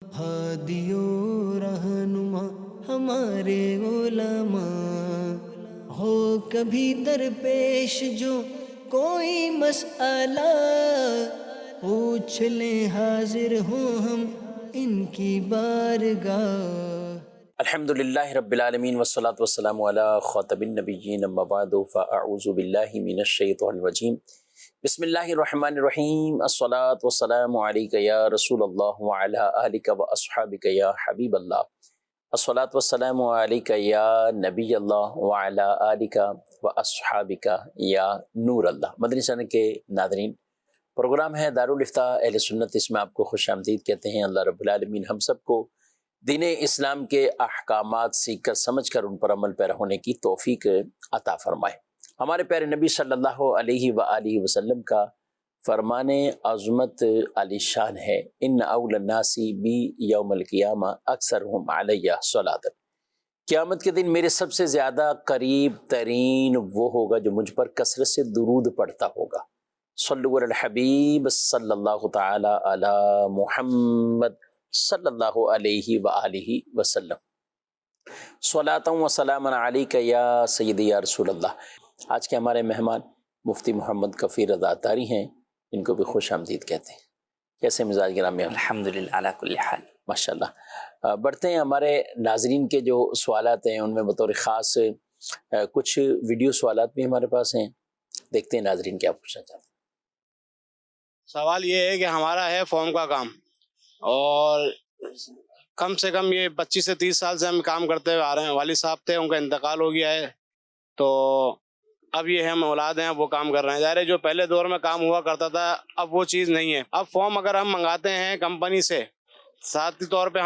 ہادیو رہنما ہمارے علماء، ہو کبھی درپیش جو کوئی مسئلہ، پوچھ لیں حاضر ہوں ہم ان کی بارگاہ۔ الحمد للہ رب العالمین والصلاة والسلام علی خاتم النبیین اما بعد فاعوذ باللہ من الشیطان الرجیم بسم اللہ الرحمن الرحیم الصلاة والسلام علیک یا رسول اللہ وعلی آلک واصحابک یا حبیب اللہ، الصلاة والسلام علیک یا نبی اللہ وعلی آلک واصحابک یا نور اللہ۔ مدنی چینل کے ناظرین، پروگرام ہے دارالافتاء اہل سنت، اس میں آپ کو خوش آمدید کہتے ہیں۔ اللہ رب العالمین ہم سب کو دین اسلام کے احکامات سیکھ کر سمجھ کر ان پر عمل پیرا ہونے کی توفیق عطا فرمائے۔ ہمارے پیارے نبی صلی اللہ علیہ وآلہ وسلم کا فرمان عظمت علی شان ہے، ان اول الناس بی یوم القیامہ اکثرہم علیہ صلاۃ۔ قیامت کے دن میرے سب سے زیادہ قریب ترین وہ ہوگا جو مجھ پر کثرت سے درود پڑھتا ہوگا۔ صلو علی الحبیب صلی اللہ تعالی علی محمد صلی اللہ علیہ وآلہ وسلم، صلاۃ و سلام علیک یا سیدی یا رسول اللہ۔ آج کے ہمارے مہمان مفتی محمد کفیل رضا عطاری ہیں، ان کو بھی خوش آمدید کہتے ہیں۔ کیسے مزاج گرامی؟ الحمدللہ علی کل حال۔ ماشاءاللہ۔ بڑھتے ہیں ہمارے ناظرین کے جو سوالات ہیں ان میں بطور خاص کچھ ویڈیو سوالات بھی ہمارے پاس ہیں، دیکھتے ہیں ناظرین کیا پوچھنا چاہتے ہیں۔ سوال یہ ہے کہ ہمارا ہے فارم کا کام، اور کم سے کم یہ 25 سے 30 سال سے ہم کام کرتے ہوئے آ رہے ہیں۔ والد صاحب تھے، ان کا انتقال ہو گیا ہے، تو اب یہ ہم اولاد ہیں، اب وہ کام کر رہے ہیں۔ ظاہر ہے جو پہلے دور میں کام ہوا کرتا تھا اب وہ چیز نہیں ہے۔ اب فارم اگر ہم منگاتے ہیں کمپنی سے، ذاتی طور پہ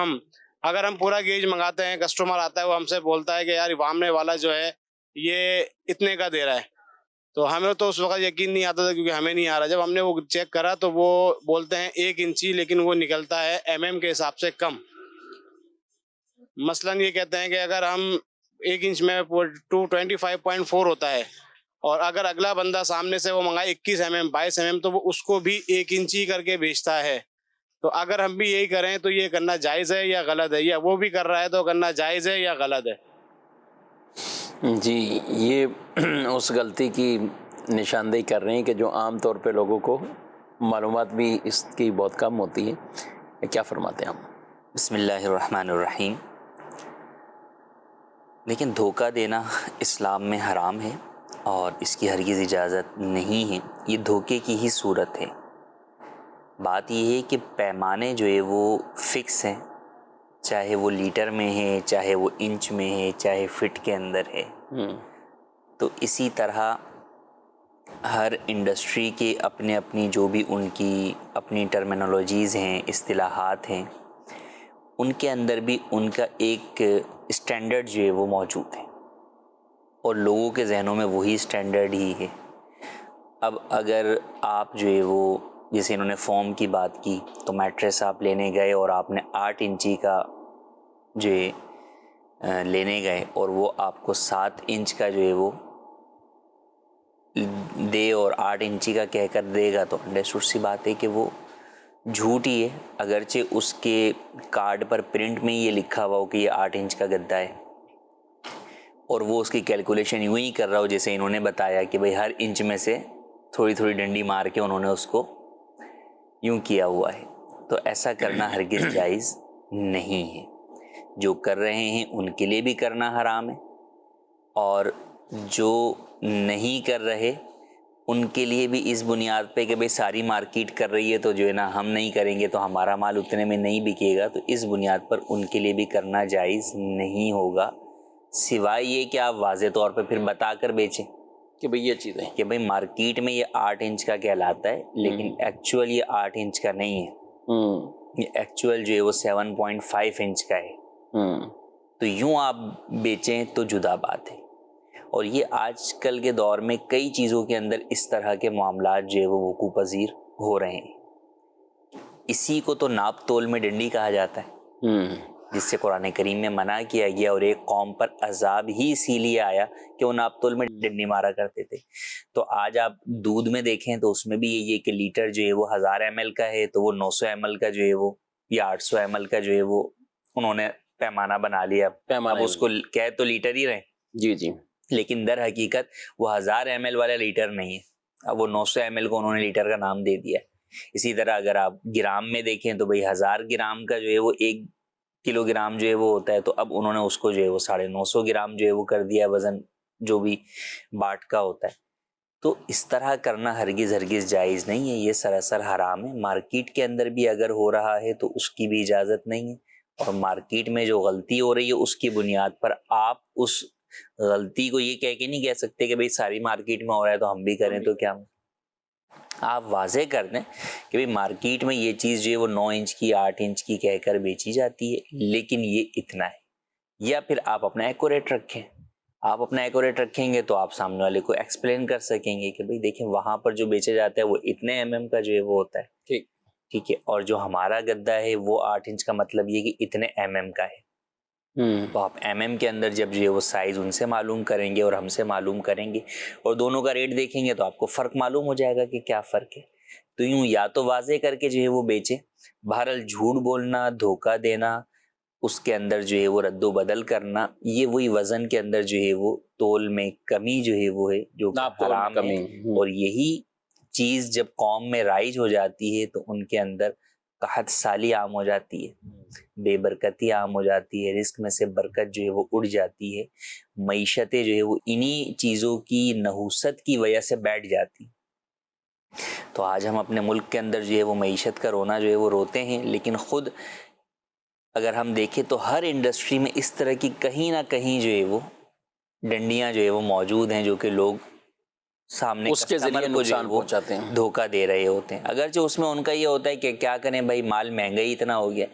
اگر ہم پورا گیج منگاتے ہیں، کسٹمر آتا ہے وہ ہم سے بولتا ہے کہ یار سامنے والا جو ہے یہ اتنے کا دے رہا ہے، تو ہمیں تو اس وقت یقین نہیں آتا تھا کیونکہ ہمیں نہیں آ رہا۔ جب ہم نے وہ چیک کرا تو وہ بولتے ہیں 1 انچی، لیکن وہ نکلتا ہے mm کے حساب سے کم۔ مثلاً یہ کہتے ہیں کہ اگر ہم 1 انچ میں 225.4 ہوتا ہے، اور اگر اگلا بندہ سامنے سے وہ منگائے 21 mm 22 mm تو وہ اس کو بھی 1 انچی کر کے بیچتا ہے۔ تو اگر ہم بھی یہی کریں تو یہ کرنا جائز ہے یا غلط ہے، یا وہ بھی کر رہا ہے تو کرنا جائز ہے یا غلط ہے؟ جی، یہ اس غلطی کی نشاندہی کر رہے ہیں کہ جو عام طور پہ لوگوں کو معلومات بھی اس کی بہت کم ہوتی ہے۔ کیا فرماتے ہیں آپ؟ بسم اللہ الرحمن الرحیم۔ لیکن دھوکہ دینا اسلام میں حرام ہے اور اس کی ہرگز اجازت نہیں ہے، یہ دھوکے کی ہی صورت ہے۔ بات یہ ہے کہ پیمانے جو ہے وہ فکس ہیں، چاہے وہ لیٹر میں ہے، چاہے وہ انچ میں ہے، چاہے فٹ کے اندر ہے۔ تو اسی طرح ہر انڈسٹری کے اپنی جو بھی ان کی اپنی ٹرمینالوجیز ہیں، اصطلاحات ہیں، ان کے اندر بھی ان کا ایک اسٹینڈرڈ جو ہے وہ موجود ہے، اور لوگوں کے ذہنوں میں وہی اسٹینڈرڈ ہی ہے۔ اب اگر آپ جو ہے وہ جیسے انہوں نے فارم کی بات کی، تو میٹریس آپ لینے گئے اور آپ نے 8 انچی کا جو ہے لینے گئے، اور وہ آپ کو 7 انچ کا جو ہے وہ دے اور 8 انچی کا کہہ کر دے گا، تو انڈرسٹوڈ سی بات ہے کہ وہ جھوٹ ہی ہے، اگرچہ اس کے کارڈ پر پرنٹ میں یہ لکھا ہوا ہو کہ یہ 8 انچ کا گدا ہے، اور وہ اس کی کیلکولیشن یوں ہی کر رہا ہو جیسے انہوں نے بتایا کہ بھئی ہر انچ میں سے تھوڑی تھوڑی ڈنڈی مار کے انہوں نے اس کو یوں کیا ہوا ہے۔ تو ایسا کرنا ہرگز جائز نہیں ہے۔ جو کر رہے ہیں ان کے لیے بھی کرنا حرام ہے، اور جو نہیں کر رہے ان کے لیے بھی اس بنیاد پہ کہ بھئی ساری مارکیٹ کر رہی ہے تو جو ہے نا ہم نہیں کریں گے تو ہمارا مال اتنے میں نہیں بکے گا، تو اس بنیاد پر ان کے لیے بھی کرنا جائز نہیں ہوگا، سوائے یہ کہ آپ واضح طور پہ پھر بتا کر بیچیں کہ بھئی یہ چیزیں کہ بھئی مارکیٹ میں یہ 8 انچ کا کہلاتا ہے، لیکن ایکچول یہ 8 انچ کا نہیں ہے، یہ ایکچول جو ہے وہ 7.5 انچ کا ہے۔ تو یوں آپ بیچیں تو جدا بات ہے۔ اور یہ آج کل کے دور میں کئی چیزوں کے اندر اس طرح کے معاملات جو ہے وہ وقوع پذیر ہو رہے ہیں۔ اسی کو تو ناپ تول میں ڈنڈی کہا جاتا ہے، جس سے قرآن کریم میں منع کیا گیا، اور ایک قوم پر عذاب ہی اسی لیے آیا کہ وہ ناپ تول میں ڈنڈی مارا کرتے تھے۔ تو آج آپ دودھ میں دیکھیں تو اس میں بھی یہی ہے کہ لیٹر جو ہے وہ 1000 ml کا ہے تو وہ 900 ml کا جو ہے وہ یا 800 ml کا جو ہے وہ انہوں نے پیمانہ بنا لیا. اب اس کو کہہ تو لیٹر ہی رہے جی جی، لیکن در حقیقت وہ 1000 ml والا لیٹر نہیں ہے. اب وہ 900 ml کو انہوں نے لیٹر کا نام دے دیا. اسی طرح اگر آپ گرام میں دیکھیں تو بھئی 1000 گرام کا جو ہے وہ 1 کلو گرام جو ہے وہ ہوتا ہے, تو اب انہوں نے اس کو جو ہے وہ 950 گرام جو ہے وہ کر دیا وزن جو بھی باٹ کا ہوتا ہے. تو اس طرح کرنا ہرگز جائز نہیں ہے, یہ سراسر حرام ہے. مارکیٹ کے اندر بھی اگر ہو رہا ہے تو اس کی بھی اجازت نہیں ہے, اور مارکیٹ میں جو غلطی ہو رہی ہے اس کی بنیاد پر آپ اس غلطی کو یہ کہہ کے نہیں کہہ سکتے کہ بھئی ساری مارکیٹ میں ہو رہا ہے تو ہم بھی کریں. تو کیا آپ واضح کر دیں کہ بھئی مارکیٹ میں یہ چیز جو ہے وہ 9 انچ کی 8 انچ کی کہہ کر بیچی جاتی ہے, لیکن یہ اتنا ہے. یا پھر آپ اپنا ایکوریٹ رکھیں. آپ اپنا ایکوریٹ رکھیں گے تو آپ سامنے والے کو ایکسپلین کر سکیں گے کہ بھئی دیکھیں وہاں پر جو بیچا جاتا ہے وہ اتنے mm کا جو ہے وہ ہوتا ہے, ٹھیک ہے, اور جو ہمارا گدا ہے وہ 8 انچ کا مطلب یہ کہ اتنے mm کا ہے. تو آپ mm کے اندر جب جو ہے وہ سائز ان سے معلوم کریں گے اور ہم سے معلوم کریں گے اور دونوں کا ریٹ دیکھیں گے تو آپ کو فرق معلوم ہو جائے گا کہ کیا فرق ہے. تو یوں یا تو واضح کر کے جو ہے وہ بیچیں. بہرحال جھوٹ بولنا, دھوکہ دینا, اس کے اندر جو ہے وہ رد و بدل کرنا, یہ وہی وزن کے اندر جو ہے وہ تول میں کمی جو ہے وہ ہے جو حرام ہے. اور یہی چیز جب قوم میں رائج ہو جاتی ہے تو ان کے اندر قحط سالی عام ہو جاتی ہے, بے برکتی عام ہو جاتی ہے, رزق میں سے برکت جو ہے وہ اڑ جاتی ہے, معیشتیں جو ہے وہ انہی چیزوں کی نحوست کی وجہ سے بیٹھ جاتی. تو آج ہم اپنے ملک کے اندر جو ہے وہ معیشت کا رونا جو ہے وہ روتے ہیں, لیکن خود اگر ہم دیکھیں تو ہر انڈسٹری میں اس طرح کی کہیں نہ کہیں جو ہے وہ ڈنڈیاں جو ہے وہ موجود ہیں جو کہ لوگ سامنے اس کے ذریعے نقصان پہنچاتے ہیں, دھوکہ دے رہے ہوتے ہیں. اگرچہ اس میں ان کا یہ ہوتا ہے کہ کیا کریں بھائی مال مہنگا ہی اتنا ہو گیا.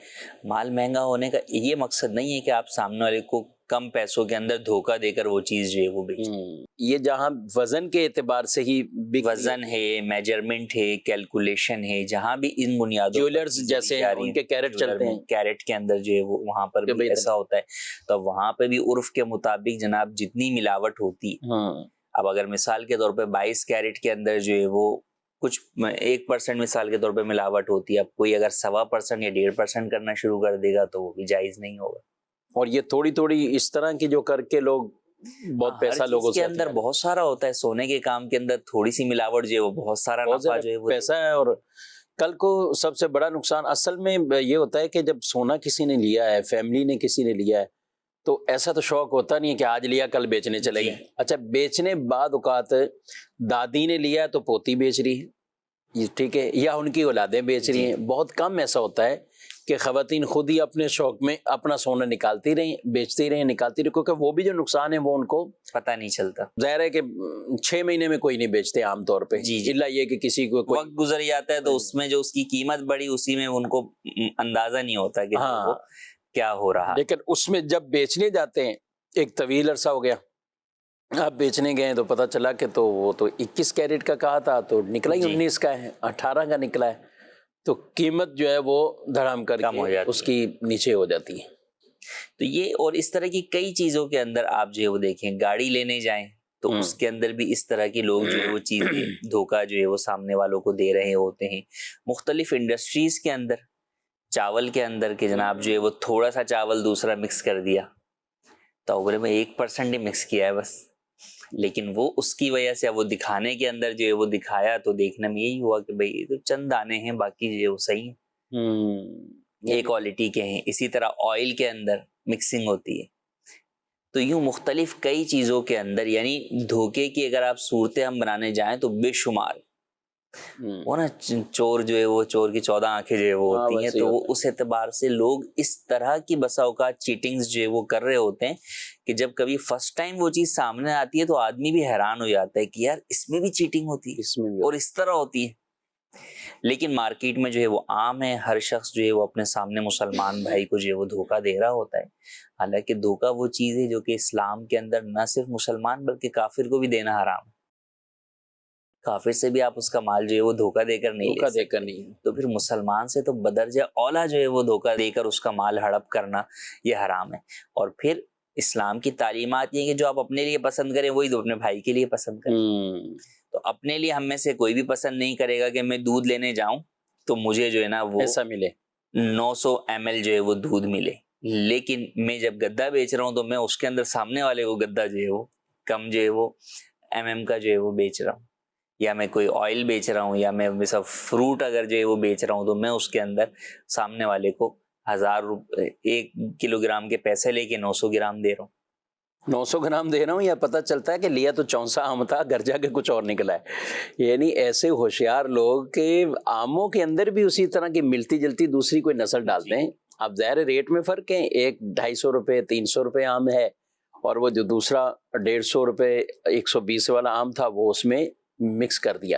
مال مہنگا ہونے کا یہ مقصد نہیں ہے کہ آپ سامنے والے کو کم پیسوں کے اندر دھوکہ دے کر وہ چیز جو ہے وہ بیچیں. یہ جہاں وزن کے اعتبار سے ہی وزن ہے, میجرمنٹ ہے, کیلکولیشن ہے, جہاں بھی ان بنیادوں جیولرز جیسے ان کے کیرٹ چلتے ہیں, کیرٹ کے اندر جو ہے وہ وہاں پر بھی ایسا ہوتا ہے. تو وہاں پہ بھی عرف کے مطابق جناب جتنی ملاوٹ ہوتی ہے, اب اگر مثال کے طور پہ 22 کیرٹ کے اندر جو ہے وہ کچھ 1% مثال کے طور پہ ملاوٹ ہوتی ہے, اب کوئی اگر 1.25% یا 1.5% کرنا شروع کر دے گا تو وہ بھی جائز نہیں ہوگا. اور یہ تھوڑی تھوڑی اس طرح کی جو کر کے لوگ بہت پیسہ لوگوں کے اندر بہت سارا ہوتا ہے. سونے کے کام کے اندر تھوڑی سی ملاوٹ جو ہے وہ بہت سارا نفع جو ہے وہ پیسہ ہے. اور کل کو سب سے بڑا نقصان اصل میں یہ ہوتا ہے کہ جب سونا کسی نے لیا ہے, فیملی نے کسی نے لیا ہے, تو ایسا تو شوق ہوتا نہیں ہے کہ آج لیا کل بیچنے چلے گئے. اچھا بیچنے بعد اوقات دادی نے لیا تو پوتی بیچ رہی ہے, ٹھیک ہے, یا ان کی اولادیں بیچ رہی ہیں. بہت کم ایسا ہوتا ہے کہ خواتین خود ہی اپنے شوق میں اپنا سونا نکالتی رہیں, بیچتی رہیں, نکالتی رہیں, کیونکہ وہ بھی جو نقصان ہے وہ ان کو پتہ نہیں چلتا. ظاہر ہے کہ 6 مہینے میں کوئی نہیں بیچتے عام طور پہ, اللہ یہ کہ کسی کو وقت گزر جاتا ہے تو اس میں جو اس کی قیمت بڑھی اسی میں ان کو اندازہ نہیں ہوتا کہ وہ کیا ہو رہا. لیکن اس میں جب بیچنے جاتے ہیں ایک طویل عرصہ ہو گیا, آپ بیچنے گئے تو پتہ چلا کہ تو وہ تو 21 کیرٹ کا کہا تھا تو نکلا ہی 19 کا ہے, 18 کا نکلا ہے, تو قیمت جو ہے وہ دھڑام کر کے اس کی نیچے ہو جاتی ہے. تو یہ اور اس طرح کی کئی چیزوں کے اندر آپ جو ہے وہ دیکھیں, گاڑی لینے جائیں تو اس کے اندر بھی اس طرح کے لوگ جو ہے وہ چیزیں دھوکہ جو ہے وہ سامنے والوں کو دے رہے ہوتے ہیں. مختلف انڈسٹریز کے اندر, چاول کے اندر کہ جناب جو ہے وہ تھوڑا سا چاول دوسرا مکس کر دیا, تو اوپر میں 1% ہی مکس کیا ہے بس, لیکن وہ اس کی وجہ سے وہ دکھانے کے اندر جو ہے وہ دکھایا تو دیکھنے میں یہی ہوا کہ بھئی تو چند دانے ہیں, باقی جو ہے وہ صحیح ہیں, ایک کوالٹی کے ہیں. اسی طرح آئل کے اندر مکسنگ ہوتی ہے. تو یوں مختلف کئی چیزوں کے اندر, یعنی دھوکے کی اگر آپ صورتیں ہم بنانے جائیں تو بے شمار وہ نا چور جو ہے وہ چور کی 14 آنکھیں جو ہے وہ ہوتی ہیں. تو وہ اس اعتبار سے لوگ اس طرح کی بسا اوقات چیٹنگز جو ہے وہ کر رہے ہوتے ہیں کہ جب کبھی فرسٹ ٹائم وہ چیز سامنے آتی ہے تو آدمی بھی حیران ہو جاتا ہے کہ یار اس میں بھی چیٹنگ ہوتی ہے, اس میں بھی اور اس طرح ہوتی ہے. لیکن مارکیٹ میں جو ہے وہ عام ہے, ہر شخص جو ہے وہ اپنے سامنے مسلمان بھائی کو جو ہے وہ دھوکہ دے رہا ہوتا ہے. حالانکہ دھوکہ وہ چیز ہے جو کہ اسلام کے اندر نہ صرف مسلمان بلکہ کافر کو بھی دینا حرام ہے. کافر سے بھی آپ اس کا مال جو ہے وہ دھوکہ دے کر نہیں لے سکتے, تو پھر مسلمان سے تو بدرجہ اولا جو ہے وہ دھوکہ دے کر اس کا مال ہڑپ کرنا یہ حرام ہے. اور پھر اسلام کی تعلیمات یہ کہ جو آپ اپنے لیے پسند کریں وہی تو اپنے بھائی کے لیے پسند کریں. تو اپنے لیے ہم میں سے کوئی بھی پسند نہیں کرے گا کہ میں دودھ لینے جاؤں تو مجھے جو ہے نا وہ ایسا ملے, 900 ml جو ہے وہ دودھ ملے، لیکن میں جب گدا بیچ رہا ہوں تو میں اس کے اندر سامنے والے کو گدا جو ہے وہ کم جو ہے وہ mm کا جو ہے وہ بیچ رہا ہوں، یا میں کوئی آئل بیچ رہا ہوں، یا میں ویسا فروٹ اگر جو ہے وہ بیچ رہا ہوں تو میں اس کے اندر سامنے والے کو 1000 روپے 1 کلو گرام کے پیسے لے کے 900 گرام دے رہا ہوں۔ 900 گرام دے رہا ہوں، یا پتہ چلتا ہے کہ لیا تو 64 آم تھا، گھر جا کے کچھ اور نکلا ہے۔ یعنی ایسے ہوشیار لوگ کہ آموں کے اندر بھی اسی طرح کی ملتی جلتی دوسری کوئی نسل ڈالتے ہیں۔ اب ظاہر ریٹ میں فرق ہے، ایک 250 روپے 300 روپے آم ہے، اور وہ جو دوسرا 150 روپے 120 والا آم تھا وہ اس میں مکس کر دیا۔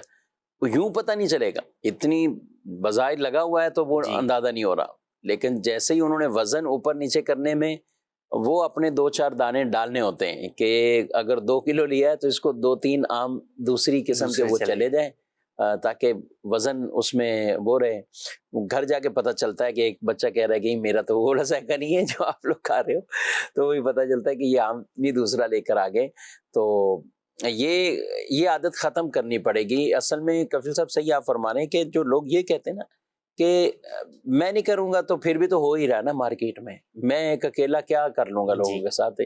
یوں پتہ نہیں چلے گا، اتنی بظاہر لگا ہوا ہے تو وہ اندازہ نہیں ہو رہا، لیکن جیسے ہی انہوں نے وزن اوپر نیچے کرنے میں وہ اپنے 2-4 دانے ڈالنے ہوتے ہیں کہ اگر 2 کلو لیا ہے تو اس کو 2-3 آم دوسری قسم کے وہ چلے جائیں، تاکہ وزن اس میں وہ رہے۔ گھر جا کے پتہ چلتا ہے کہ ایک بچہ کہہ رہا ہے کہ میرا تو وہ رسا کا نہیں ہے جو آپ لوگ کھا رہے ہو، تو وہی پتہ چلتا ہے کہ یہ آم بھی دوسرا لے کر آ گئے۔ تو یہ عادت ختم کرنی پڑے گی۔ اصل میں کفیل صاحب صحیح آپ فرما رہے ہیں کہ جو لوگ یہ کہتے ہیں نا کہ میں نہیں کروں گا تو پھر بھی تو ہو ہی رہا نا مارکیٹ میں ایک اکیلا کیا کر لوں گا لوگوں کے ساتھ۔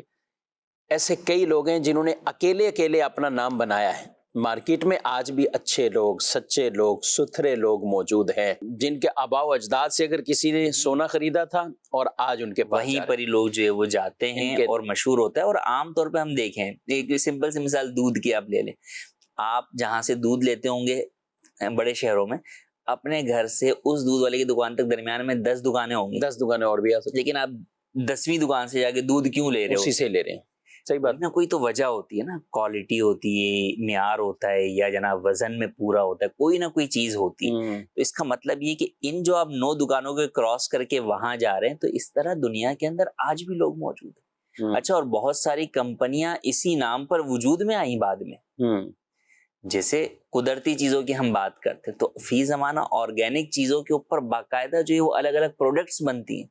ایسے کئی لوگ ہیں جنہوں نے اکیلے اپنا نام بنایا ہے۔ مارکیٹ میں آج بھی اچھے لوگ، سچے لوگ، ستھرے لوگ موجود ہیں، جن کے آباء و اجداد سے اگر کسی نے سونا خریدا تھا اور آج ان کے پاس وہیں پر ہی لوگ جو ہے وہ جاتے ہیں اور مشہور ہوتا ہے۔ اور عام طور پہ ہم دیکھیں، ایک سمپل سی مثال دودھ کی آپ لے لیں، آپ جہاں سے دودھ لیتے ہوں گے بڑے شہروں میں، اپنے گھر سے اس دودھ والے کی دکان تک درمیان میں 10 دکانیں ہوں گی، 10 دکانیں اور بھی آ سکتی، لیکن آپ 10ویں دکان سے جا کے دودھ کیوں لے رہے ہو؟ اسی سے لے رہے ہیں۔ صحیح بات نا، کوئی تو وجہ ہوتی ہے نا، کوالٹی ہوتی ہے، معیار ہوتا ہے، یا جناب وزن میں پورا ہوتا ہے، کوئی نہ کوئی چیز ہوتی ہے۔ تو اس کا مطلب یہ کہ ان جو آپ 9 دکانوں کے کراس کر کے وہاں جا رہے ہیں، تو اس طرح دنیا کے اندر آج بھی لوگ موجود ہیں۔ اچھا، اور بہت ساری کمپنیاں اسی نام پر وجود میں آئیں بعد میں، جیسے قدرتی چیزوں کی ہم بات کرتے تو فی زمانہ آرگینک چیزوں کے اوپر باقاعدہ جو ہے وہ الگ الگ پروڈکٹس بنتی ہیں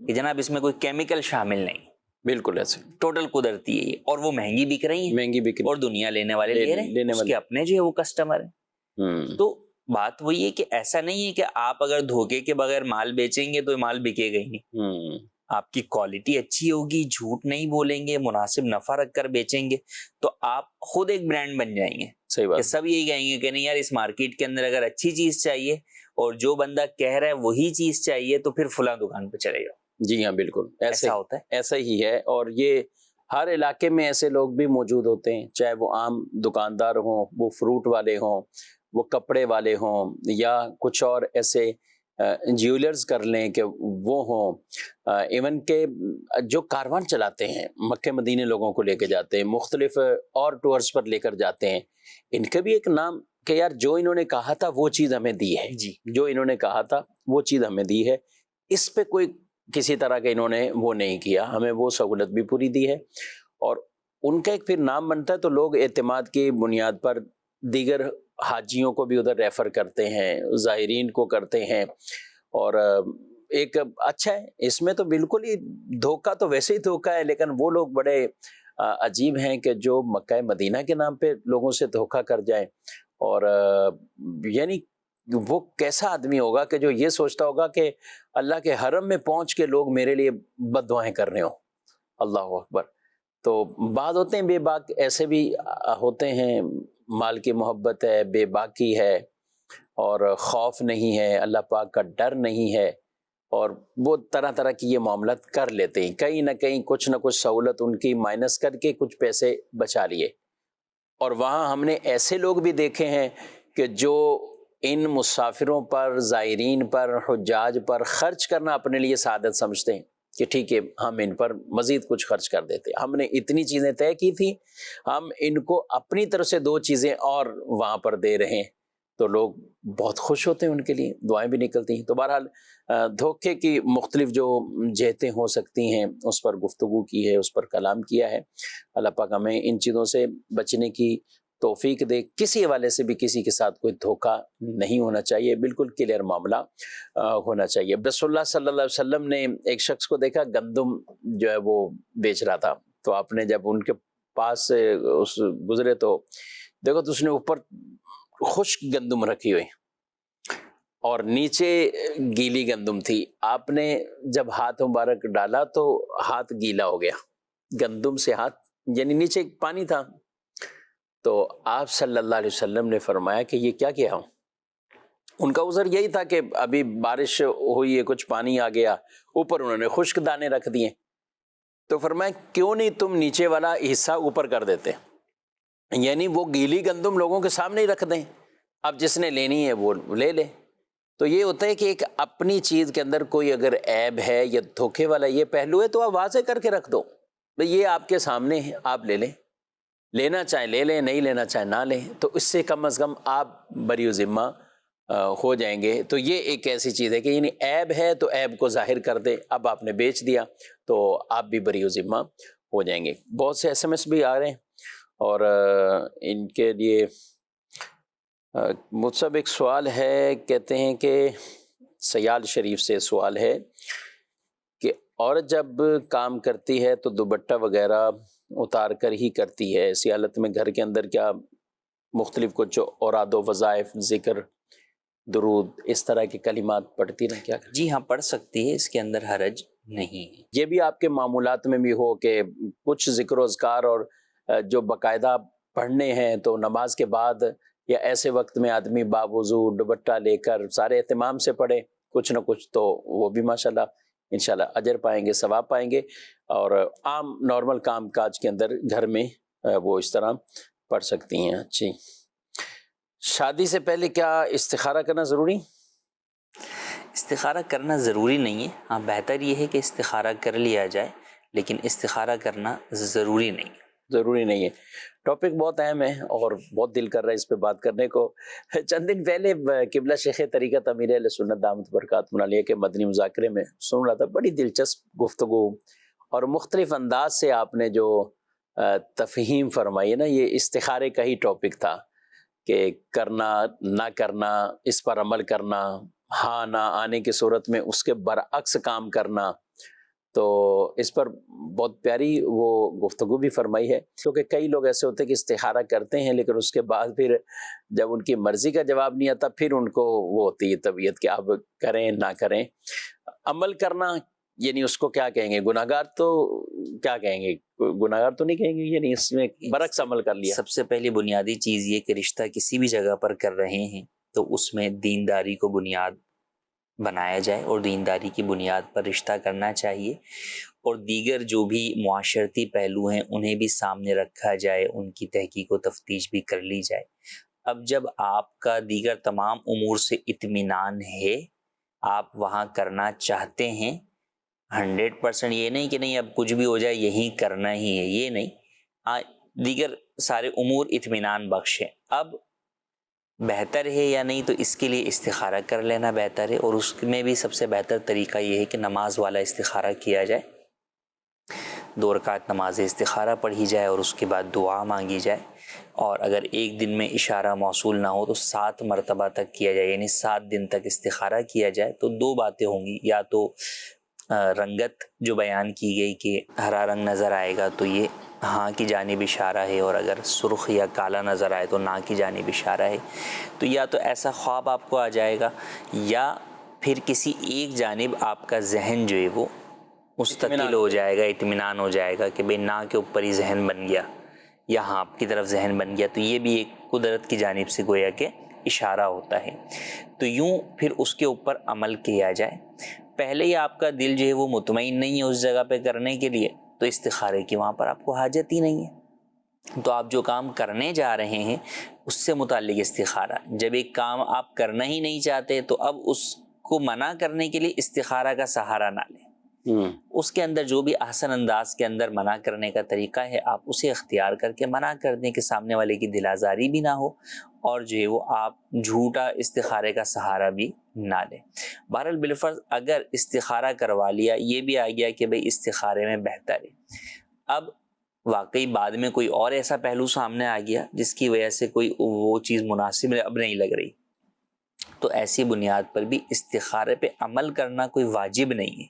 کہ جناب اس میں کوئی کیمیکل شامل نہیں، بالکل ایسے ٹوٹل قدرتی ہے، اور وہ مہنگی بک رہی ہیں، اور دنیا لینے والے لے رہے ہیں، اس کے اپنے جو ہے وہ کسٹمر ہیں۔ تو بات وہی ہے کہ ایسا نہیں ہے کہ آپ اگر دھوکے کے بغیر مال بیچیں گے تو مال بکے گا ہی نہیں، آپ کی کوالٹی اچھی ہوگی، جھوٹ نہیں بولیں گے، مناسب نفع رکھ کر بیچیں گے تو آپ خود ایک برانڈ بن جائیں گے۔ صحیح بات، سب یہی کہیں گے کہ نہیں یار، اس مارکیٹ کے اندر اگر اچھی چیز چاہیے اور جو بندہ کہہ رہا ہے وہی چیز چاہیے تو پھر فلاں دکان پہ چلے جاؤ۔ جی ہاں، بالکل ایسا ہوتا ہے، ایسا ہی ہے۔ اور یہ ہر علاقے میں ایسے لوگ بھی موجود ہوتے ہیں، چاہے وہ عام دکاندار ہوں، وہ فروٹ والے ہوں، وہ کپڑے والے ہوں، یا کچھ اور ایسے جیولرز کر لیں کہ وہ ہوں، ایون کہ جو کاروان چلاتے ہیں، مکہ مدینے لوگوں کو لے کے جاتے ہیں، مختلف اور ٹورز پر لے کر جاتے ہیں، ان کا بھی ایک نام کہ یار جو انہوں نے کہا تھا وہ چیز ہمیں دی ہے، جی، جو انہوں نے کہا تھا وہ چیز ہمیں دی ہے، اس پہ کوئی کسی طرح کا انہوں نے وہ نہیں کیا، ہمیں وہ سہولت بھی پوری دی ہے، اور ان کا ایک پھر نام بنتا ہے تو لوگ اعتماد کی بنیاد پر دیگر حاجیوں کو بھی ادھر ریفر کرتے ہیں، زائرین کو کرتے ہیں، اور ایک اچھا ہے۔ اس میں تو بالکل ہی دھوکہ تو ویسے ہی دھوکہ ہے، لیکن وہ لوگ بڑے عجیب ہیں کہ جو مکہ مدینہ کے نام پہ لوگوں سے دھوکہ کر جائیں، اور یعنی وہ کیسا آدمی ہوگا کہ جو یہ سوچتا ہوگا کہ اللہ کے حرم میں پہنچ کے لوگ میرے لیے بد دعائیں کر رہے ہوں۔ اللہ اکبر۔ تو بعض ہوتے ہیں بے باک، ایسے بھی ہوتے ہیں، مال کی محبت ہے، بے باکی ہے، اور خوف نہیں ہے، اللہ پاک کا ڈر نہیں ہے، اور وہ طرح طرح کی یہ معاملات کر لیتے ہیں، کہیں نہ کہیں کچھ نہ کچھ سہولت ان کی مائنس کر کے کچھ پیسے بچا لیے۔ اور وہاں ہم نے ایسے لوگ بھی دیکھے ہیں کہ جو ان مسافروں پر، زائرین پر، حجاج پر خرچ کرنا اپنے لیے سعادت سمجھتے ہیں کہ ٹھیک ہے ہم ان پر مزید کچھ خرچ کر دیتے، ہم نے اتنی چیزیں طے کی تھی، ہم ان کو اپنی طرف سے 2 چیزیں اور وہاں پر دے رہے ہیں، تو لوگ بہت خوش ہوتے ہیں، ان کے لیے دعائیں بھی نکلتی ہیں۔ تو بہرحال دھوکے کی مختلف جو جہتیں ہو سکتی ہیں اس پر گفتگو کی ہے، اس پر کلام کیا ہے۔ اللہ پاک ہمیں ان چیزوں سے بچنے کی توفیق دے۔ کسی حوالے سے بھی کسی کے ساتھ کوئی دھوکہ نہیں ہونا چاہیے، بالکل کلیئر معاملہ ہونا چاہیے۔ رسول اللہ صلی اللہ علیہ وسلم نے ایک شخص کو دیکھا گندم جو ہے وہ بیچ رہا تھا، تو آپ نے جب ان کے پاس سے گزرے تو دیکھو تو اس نے اوپر خشک گندم رکھی ہوئی، اور نیچے گیلی گندم تھی. آپ نے جب ہاتھ مبارک ڈالا تو ہاتھ گیلا ہو گیا, گندم سے ہاتھ, یعنی نیچے پانی تھا. تو آپ صلی اللہ علیہ وسلم نے فرمایا کہ یہ کیا کیا ہوں. ان کا عذر یہی تھا کہ ابھی بارش ہوئی ہے, کچھ پانی آ گیا, اوپر انہوں نے خشک دانے رکھ دیے. تو فرمایا کیوں نہیں تم نیچے والا حصہ اوپر کر دیتے, یعنی وہ گیلی گندم لوگوں کے سامنے ہی رکھ دیں, اب جس نے لینی ہے وہ لے لے. تو یہ ہوتا ہے کہ ایک اپنی چیز کے اندر کوئی اگر عیب ہے یا دھوکے والا یہ پہلو ہے تو آپ واضح کر کے رکھ دو, بھئی یہ آپ کے سامنے ہے, آپ لے لیں, لینا چاہیں لے لیں, نہیں لینا چاہیں نہ لیں. تو اس سے کم از کم آپ بری و ذمہ ہو جائیں گے. تو یہ ایک ایسی چیز ہے کہ یعنی عیب ہے تو عیب کو ظاہر کر دیں. اب آپ نے بیچ دیا تو آپ بھی بری و ذمہ ہو جائیں گے. بہت سے ایس ایم ایس بھی آ رہے ہیں اور ان کے لیے مجھ سے ایک سوال ہے. کہتے ہیں کہ سیال شریف سے سوال ہے کہ عورت جب کام کرتی ہے تو دوپٹہ وغیرہ اتار کر ہی کرتی ہے, اسی حالت میں گھر کے اندر کیا مختلف کچھ اوراد و وظائف, ذکر, درود, اس طرح کے کلمات پڑھتی رہیں کیا کریں؟ جی ہاں پڑھ سکتی ہے, اس کے اندر حرج نہیں ہے. یہ بھی آپ کے معمولات میں بھی ہو کہ کچھ ذکر و اذکار اور جو باقاعدہ پڑھنے ہیں تو نماز کے بعد یا ایسے وقت میں آدمی باوضو دوپٹہ لے کر سارے اہتمام سے پڑھے کچھ نہ کچھ, تو وہ بھی ماشاءاللہ انشاءاللہ اجر پائیں گے, ثواب پائیں گے. اور عام نارمل کام کاج کے اندر گھر میں وہ اس طرح پڑھ سکتی ہیں. اچھی, شادی سے پہلے کیا استخارہ کرنا ضروری؟ استخارہ کرنا ضروری نہیں ہے. ہاں بہتر یہ ہے کہ استخارہ کر لیا جائے, لیکن استخارہ کرنا ضروری نہیں ہے. ضروری نہیں ہے. ٹاپک بہت اہم ہے اور بہت دل کر رہا ہے اس پہ بات کرنے کو. چند دن پہلے قبلہ شیخ طریقت امیر اہل سنت دامت برکاتہ علیہ کے مدنی مذاکرے میں سن رہا تھا, بڑی دلچسپ گفتگو اور مختلف انداز سے آپ نے جو تفہیم فرمائی ہے نا, یہ استخارے کا ہی ٹاپک تھا کہ کرنا نہ کرنا, اس پر عمل کرنا, ہاں نہ آنے کی صورت میں اس کے برعکس کام کرنا. تو اس پر بہت پیاری وہ گفتگو بھی فرمائی ہے, کیونکہ کئی لوگ ایسے ہوتے ہیں کہ استخارہ کرتے ہیں لیکن اس کے بعد پھر جب ان کی مرضی کا جواب نہیں آتا پھر ان کو وہ ہوتی ہے طبیعت کہ اب کریں نہ کریں. عمل کرنا یعنی اس کو کیا کہیں گے, گناہگار تو کیا کہیں گے, گناہگار تو نہیں کہیں گے, یعنی اس میں برعکس عمل کر لیا. سب سے پہلی بنیادی چیز یہ کہ رشتہ کسی بھی جگہ پر کر رہے ہیں تو اس میں دینداری کو بنیاد بنایا جائے اور دینداری کی بنیاد پر رشتہ کرنا چاہیے, اور دیگر جو بھی معاشرتی پہلو ہیں انہیں بھی سامنے رکھا جائے, ان کی تحقیق و تفتیش بھی کر لی جائے. اب جب آپ کا دیگر تمام امور سے اطمینان ہے, آپ وہاں کرنا چاہتے ہیں, 100% یہ نہیں کہ نہیں اب کچھ بھی ہو جائے یہی کرنا ہی ہے, یہ نہیں. دیگر سارے امور اطمینان بخش ہیں. اب بہتر ہے یا نہیں تو اس کے لیے استخارہ کر لینا بہتر ہے, اور اس میں بھی سب سے بہتر طریقہ یہ ہے کہ نماز والا استخارہ کیا جائے. 2 رکعت نماز استخارہ پڑھی جائے اور اس کے بعد دعا مانگی جائے, اور اگر ایک دن میں اشارہ موصول نہ ہو تو 7 مرتبہ تک کیا جائے, یعنی 7 دن تک استخارہ کیا جائے. تو 2 باتیں ہوں گی, یا تو رنگت جو بیان کی گئی کہ ہرا رنگ نظر آئے گا تو یہ ہاں کی جانب اشارہ ہے, اور اگر سرخ یا کالا نظر آئے تو نہ کی جانب اشارہ ہے. تو یا تو ایسا خواب آپ کو آ جائے گا, یا پھر کسی ایک جانب آپ کا ذہن جو ہے وہ مستقل ہو جائے گا, اطمینان ہو جائے گا کہ بھئی نہ کے اوپر ہی ذہن بن گیا یا ہاں کی طرف ذہن بن گیا. تو یہ بھی ایک قدرت کی جانب سے گویا کہ اشارہ ہوتا ہے. تو یوں پھر اس کے اوپر عمل کیا جائے. پہلے ہی آپ کا دل جو ہے وہ مطمئن نہیں ہے اس جگہ پہ کرنے کے لیے, تو استخارے کی وہاں پر آپ کو حاجت ہی نہیں ہے. تو آپ جو کام کرنے جا رہے ہیں اس سے متعلق استخارہ. جب ایک کام آپ کرنا ہی نہیں چاہتے تو اب اس کو منع کرنے کے لیے استخارہ کا سہارا نہ لیں. اس کے اندر جو بھی احسن انداز کے اندر منع کرنے کا طریقہ ہے آپ اسے اختیار کر کے منع کر دیں کہ سامنے والے کی دل آزاری بھی نہ ہو, اور جو ہے وہ آپ جھوٹا استخارے کا سہارا بھی نہ لیں. بہرحال بالفرض اگر استخارہ کروا لیا, یہ بھی آ گیا کہ بھئی استخارے میں بہتر ہے, اب واقعی بعد میں کوئی اور ایسا پہلو سامنے آ گیا جس کی وجہ سے کوئی وہ چیز مناسب اب نہیں لگ رہی, تو ایسی بنیاد پر بھی استخارے پہ عمل کرنا کوئی واجب نہیں ہے.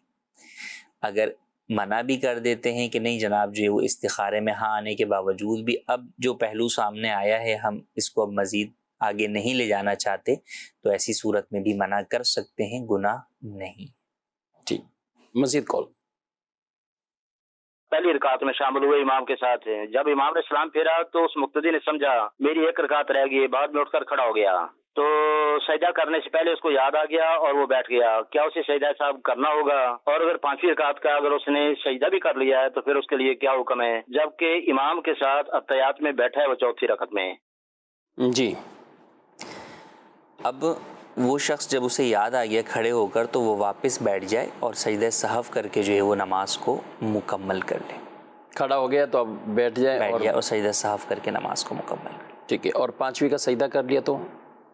اگر منع بھی کر دیتے ہیں کہ نہیں جناب جو ہے وہ استخارے میں ہاں آنے کے باوجود بھی اب جو پہلو سامنے آیا ہے ہم اس کو اب مزید آگے نہیں لے جانا چاہتے تو ایسی صورت میں بھی منع کر سکتے ہیں، گناہ نہیں۔ جی مزید کال۔ پہلی رکعت میں شامل ہوئے امام کے ساتھ، جب امام نے سلام پھیرا تو اس مقتدی نے سمجھا میری ایک رکعت رہ گئی، بعد میں اٹھ کر کھڑا ہو گیا تو سجدہ کرنے سے پہلے اس کو یاد آ گیا اور وہ بیٹھ گیا، کیا اسے سجدہ صاحب کرنا ہوگا؟ اور اگر پانچویں رکعت کا اگر اس نے سجدہ بھی کر لیا ہے تو پھر اس کے لیے کیا حکم ہے، جبکہ امام کے ساتھ اتحیات میں بیٹھا ہے وہ چوتھی رکعت میں؟ جی اب وہ شخص جب اسے یاد آ گیا کھڑے ہو کر تو وہ واپس بیٹھ جائے اور سجدہ سہو کر کے جو ہے وہ نماز کو مکمل کر لے، کھڑا ہو گیا تو اب بیٹھ جائے اور سجدہ سہو کر کے نماز کو مکمل کر لے۔ ٹھیک ہے، اور پانچویں کا سجدہ کر لیا تو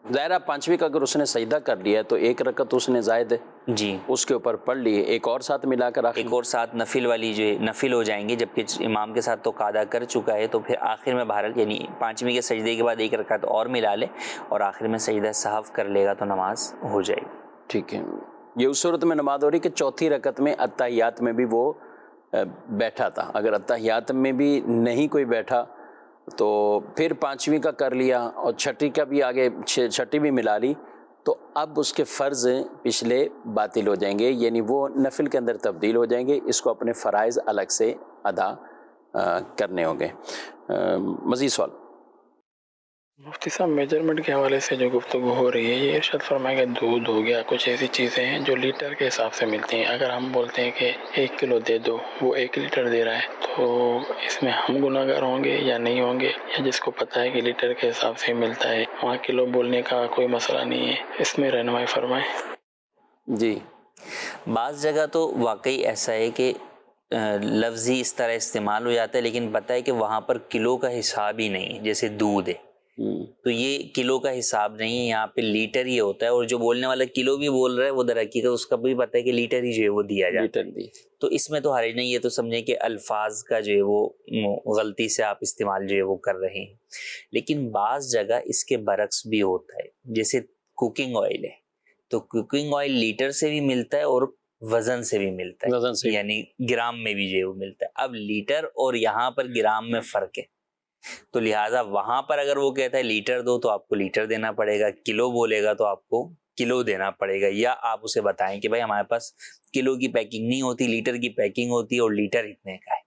ظاہرہ پانچویں کا اگر اس نے سجدہ کر لیا تو ایک رکعت اس نے زائد جی اس کے اوپر پڑھ لی، ایک اور ساتھ ملا کر آخر ایک اور ساتھ نفل والی جو نفل ہو جائیں گے، جبکہ امام کے ساتھ تو قاعدہ کر چکا ہے تو پھر آخر میں بہرحال یعنی پانچویں کے سجدے کے بعد ایک رکعت اور ملا لے اور آخر میں سجدہ سہو کر لے گا تو نماز ہو جائے گی۔ ٹھیک ہے، یہ اس صورت میں نماز ہو رہی کہ چوتھی رکعت میں اتحیات میں بھی وہ بیٹھا تھا، اگر اتحیات میں بھی نہیں کوئی بیٹھا تو پھر پانچویں کا کر لیا اور چھٹی کا بھی آگے چھٹی بھی ملا لی تو اب اس کے فرض پچھلے باطل ہو جائیں گے، یعنی وہ نفل کے اندر تبدیل ہو جائیں گے، اس کو اپنے فرائض الگ سے ادا کرنے ہوں گے۔ مزید سوال؟ مفتی صاحب میجرمنٹ کے حوالے سے جو گفتگو ہو رہی ہے، یہ ارشاد فرمائے کہ دودھ ہو گیا، کچھ ایسی چیزیں ہیں جو لیٹر کے حساب سے ملتی ہیں، اگر ہم بولتے ہیں کہ 1 کلو دے دو، وہ 1 لیٹر دے رہا ہے، تو اس میں ہم گناہ گار ہوں گے یا نہیں ہوں گے؟ یا جس کو پتہ ہے کہ لیٹر کے حساب سے ملتا ہے وہاں کلو بولنے کا کوئی مسئلہ نہیں ہے، اس میں رہنمائی فرمائیں۔ جی بعض جگہ تو واقعی ایسا ہے کہ لفظی اس طرح استعمال ہو جاتا ہے لیکن پتہ ہے کہ وہاں پر کلو کا حساب ہی نہیں ہے، جیسے دودھ ہے تو یہ کلو کا حساب نہیں ہے، یہاں پہ لیٹر ہی ہوتا ہے، اور جو بولنے والا کلو بھی بول رہا ہے وہ در حقیقت اس کا بھی پتہ ہے کہ لیٹر ہی جو ہے وہ دیا جاتا ہے، تو اس میں تو حرج نہیں، یہ تو سمجھیں کہ الفاظ کا جو ہے وہ غلطی سے آپ استعمال جو ہے وہ کر رہے ہیں۔ لیکن بعض جگہ اس کے برعکس بھی ہوتا ہے، جیسے کوکنگ آئل ہے تو کوکنگ آئل لیٹر سے بھی ملتا ہے اور وزن سے بھی ملتا ہے، یعنی گرام میں بھی جو ہے وہ ملتا ہے۔ اب لیٹر اور یہاں پر گرام میں فرق ہے، تو لہٰذا وہاں پر اگر وہ کہتا ہے لیٹر دو تو آپ کو لیٹر دینا پڑے گا، کلو بولے گا تو آپ کو کلو دینا پڑے گا، یا آپ اسے بتائیں کہ بھائی ہمارے پاس کلو کی پیکنگ نہیں ہوتی، لیٹر کی پیکنگ ہوتی ہے اور لیٹر اتنے کا ہے،